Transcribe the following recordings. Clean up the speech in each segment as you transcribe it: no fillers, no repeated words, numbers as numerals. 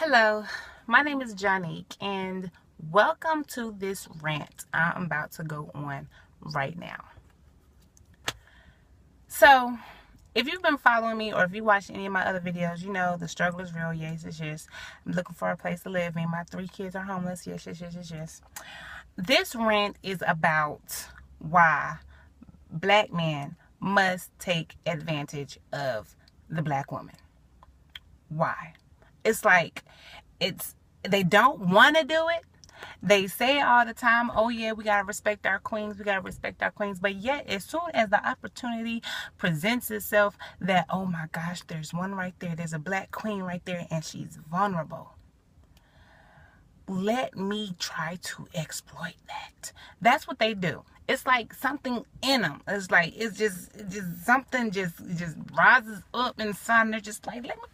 Hello, my name is Jonique, and welcome to this rant I'm about to go on right now. So, if you've been following me or if you watched any of my other videos, you know the struggle is real. Yes, it's just I'm looking for a place to live. Me and my 3 kids are homeless. Yes. This rant is about why black men must take advantage of the black woman. Why? It's like they don't want to do it. They say all the time, oh yeah, we gotta respect our queens, but yet as soon as the opportunity presents itself that, oh my gosh, there's one right there, there's a black queen right there and she's vulnerable, let me try to exploit that. That's what they do. It's like something in them. It's like it's just something just rises up inside and they're just like, let me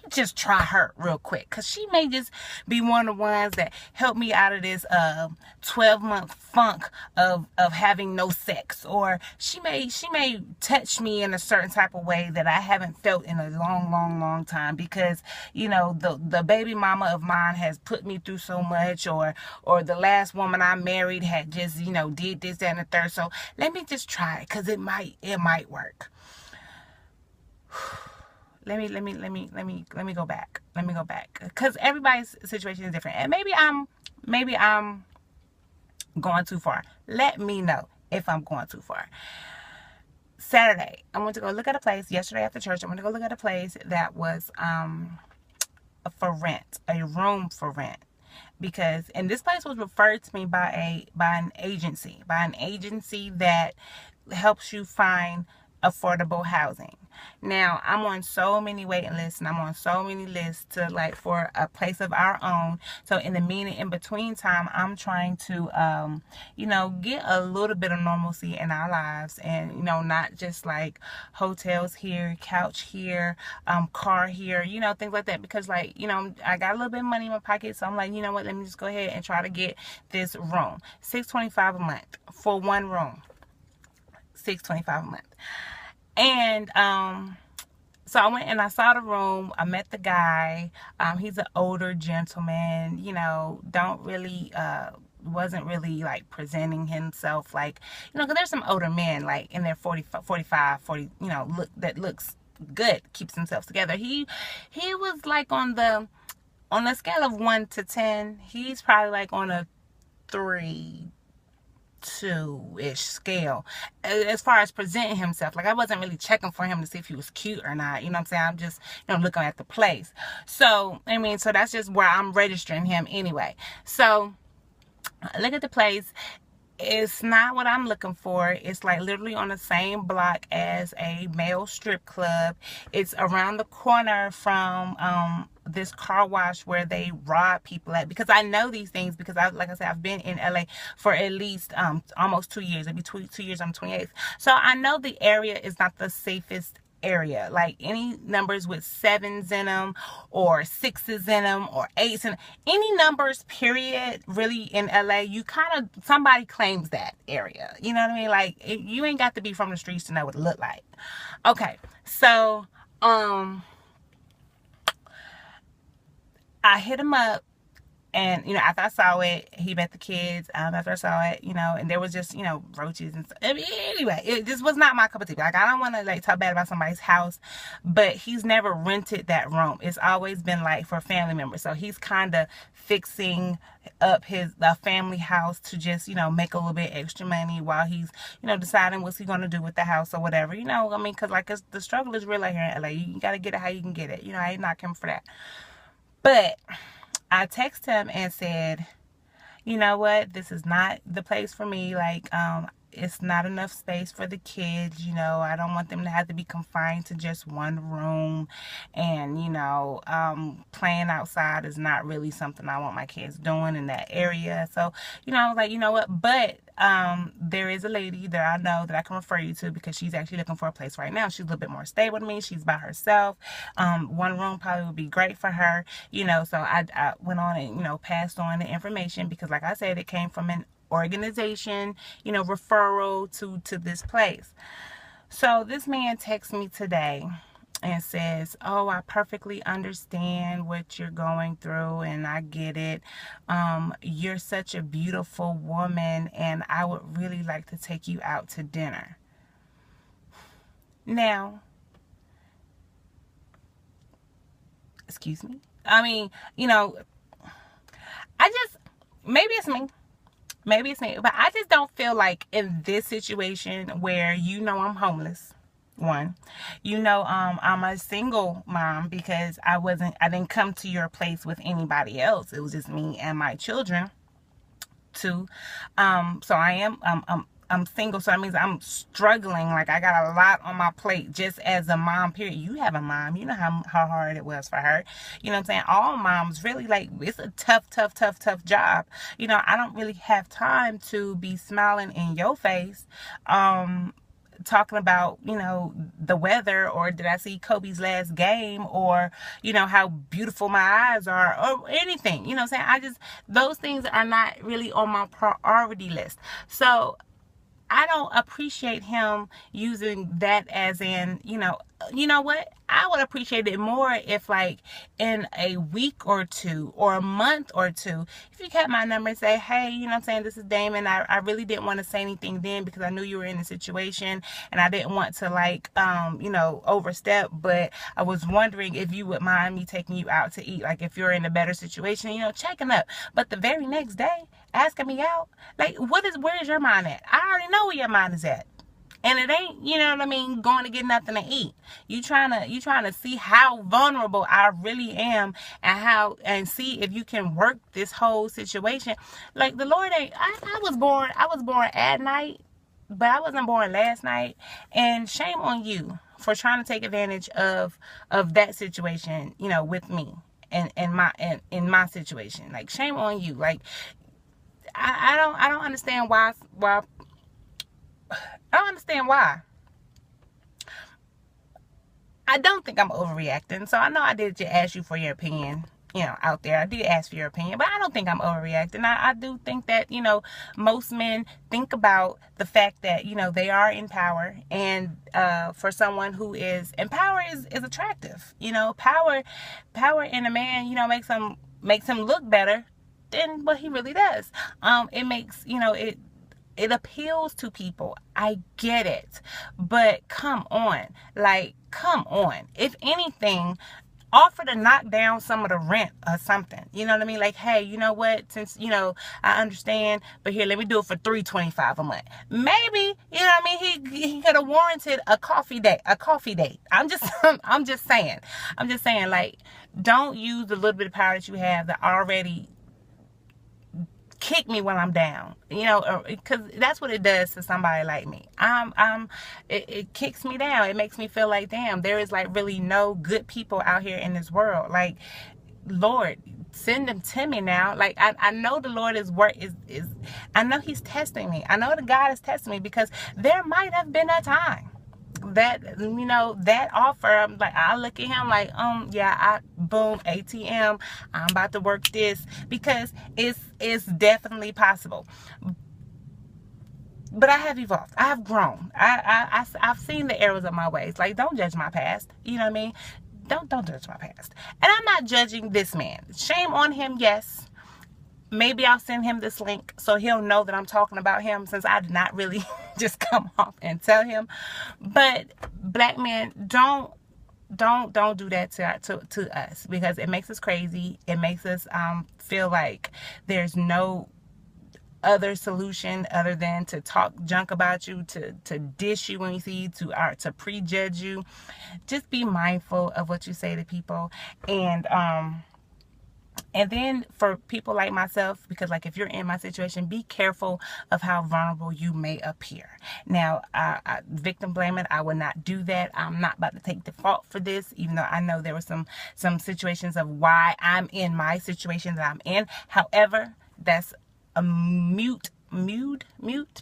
just try her real quick, because she may just be one of the ones that help me out of this 12-month funk of having no sex, or she may touch me in a certain type of way that I haven't felt in a long time, because you know the baby mama of mine has put me through so much, or the last woman I married had just did this, that, and the third. So let me just try it, because it might work. Let me go back. Because everybody's situation is different. And maybe I'm going too far. Let me know if I'm going too far. Saturday, I went to go look at a place. Yesterday after church, I went to go look at a place that was for rent, a room for rent. And this place was referred to me by an agency that helps you find affordable housing. Now, I'm on so many waiting lists, and I'm on so many lists to for a place of our own. So in the in between time, I'm trying to get a little bit of normalcy in our lives, and not just like hotels here, couch here, car here, things like that, because I got a little bit of money in my pocket. So I'm like, you know what, let me just go ahead and try to get this room. $625 a month for one room. $625 a month. And so I went and I saw the room. I met the guy. He's an older gentleman, wasn't really like presenting himself like, because there's some older men like in their 45, 40, that looks good, keeps themselves together. He was like on the scale of 1 to 10, he's probably like on a 3-2-ish scale as far as presenting himself. Like, I wasn't really checking for him to see if he was cute or not, what I'm saying? I'm just looking at the place. So so that's just where I'm registering him anyway. So I look at the place. It's not what I'm looking for. It's like literally on the same block as a male strip club. It's around the corner from this car wash where they rob people at, because I know these things, because like I said, I've been in LA for at least almost 2 years. It'll be 2 years on 28th. So I know the area is not the safest area. Like, any numbers with 7s in them or 6s in them or 8s in any numbers period, really, in LA, you somebody claims that area, you know what I mean? Like, you ain't got to be from the streets to know what it look like. Okay, so I hit him up, and after I saw it, he met the kids. After I saw it, and there was just roaches and stuff. Anyway, it just was not my cup of tea. Like, I don't want to talk bad about somebody's house, but he's never rented that room. It's always been like for family members. So he's kind of fixing up the family house to just make a little bit extra money while he's deciding what's he gonna do with the house or whatever. Because like the struggle is real out here in LA. You gotta get it how you can get it. I ain't knocking him for that, but I texted him and said, you know what, this is not the place for me. Like, it's not enough space for the kids. I don't want them to have to be confined to just one room. And, playing outside is not really something I want my kids doing in that area. So, I was like, you know what, but there is a lady that I know that I can refer you to, because she's actually looking for a place right now. She's a little bit more stable than me. She's by herself. One room probably would be great for her, so I went on and, passed on the information, because like I said, it came from an organization, referral to this place. So this man texted me today and says, oh, I perfectly understand what you're going through and I get it. You're such a beautiful woman and I would really like to take you out to dinner. Now, excuse me. I mean, maybe it's me. Maybe it's me. But I just don't feel like in this situation where I'm homeless. One, I'm a single mom because I didn't come to your place with anybody else. It was just me and my children. Two, so I'm single, so that means I'm struggling. Like, I got a lot on my plate just as a mom, period. You have a mom. You know how hard it was for her. You know what I'm saying? All moms really, like, it's a tough job. I don't really have time to be smiling in your face, talking about, the weather, or did I see Kobe's last game, or, how beautiful my eyes are, or anything. You know what I'm saying? Those things are not really on my priority list. So I don't appreciate him using that as in, you know what? I would appreciate it more if, like, in a week or two or a month or two, if you kept my number and say, hey, you know what I'm saying, this is Damon. I really didn't want to say anything then because I knew you were in a situation and I didn't want to, like, overstep, but I was wondering if you would mind me taking you out to eat, like, if you're in a better situation, checking up. But the very next day, asking me out, like, where's your mind at? I already know where your mind is at. And it ain't, going to get nothing to eat. You trying to see how vulnerable I really am and see if you can work this whole situation. Like, the Lord ain't, I was born at night, but I wasn't born last night. And shame on you for trying to take advantage of that situation, with me and in my situation. Like, shame on you. Like, I don't understand why. I don't understand why. I don't think I'm overreacting. So I know I did just ask you for your opinion, out there. I did ask for your opinion, but I don't think I'm overreacting. I do think that, most men think about the fact that, they are in power. And for someone who is in power is attractive. Power in a man, makes him look better than what he really does. It makes, it appeals to people. I get it. But come on. Like, come on. If anything, offer to knock down some of the rent or something. You know what I mean? Like, hey, you know what? Since, I understand, but here, let me do it for $325 a month. Maybe, you know what I mean? He could have warranted a coffee date. I'm just saying, like, don't use the little bit of power that you have that already kick me when I'm down, because that's what it does to somebody like me. It kicks me down. It makes me feel like, damn, there is, like, really no good people out here in this world. Like, Lord, send them to me now. Like, I know the Lord is I know he's testing me. I know the God is testing me, because there might have been a time that, that offer, I'm like, I look at him like, boom, ATM, I'm about to work this, because it's definitely possible. But I have evolved. I have grown. I've seen the errors of my ways. Like, don't judge my past. You know what I mean? Don't judge my past. And I'm not judging this man. Shame on him, yes. Maybe I'll send him this link so he'll know that I'm talking about him, since I did not really just come off and tell him. But black men, don't do that to us, because it makes us crazy. It makes us feel like there's no other solution other than to talk junk about you, to dish you when you see you, to prejudge you. Just be mindful of what you say to people. And then for people like myself, because, like, if you're in my situation, be careful of how vulnerable you may appear. Now, victim blaming, I will not do that. I'm not about to take the fault for this, even though I know there were some situations of why I'm in my situation that I'm in. However, that's a moot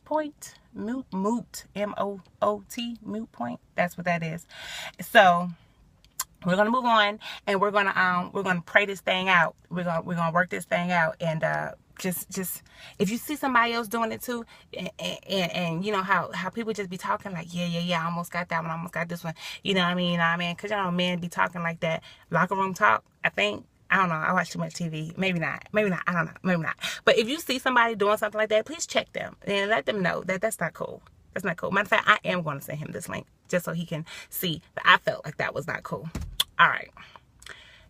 point. Moot, M-O-O-T, moot point. That's what that is. So, we're gonna move on, and we're gonna pray this thing out. We're gonna work this thing out, and just if you see somebody else doing it too, and you know how people just be talking like, yeah, I almost got that one, I almost got this one, you know what I mean? Because men be talking like that, locker room talk. I don't know, I watch too much TV. Maybe not, I don't know, maybe not. But if you see somebody doing something like that, please check them and let them know that that's not cool. That's not cool. Matter of fact, I am going to send him this link just so he can see that I felt like that was not cool. All right.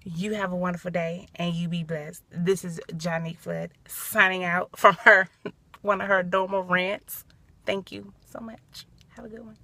You have a wonderful day, and you be blessed. This is Jonique Flood signing out from one of her normal rants. Thank you so much. Have a good one.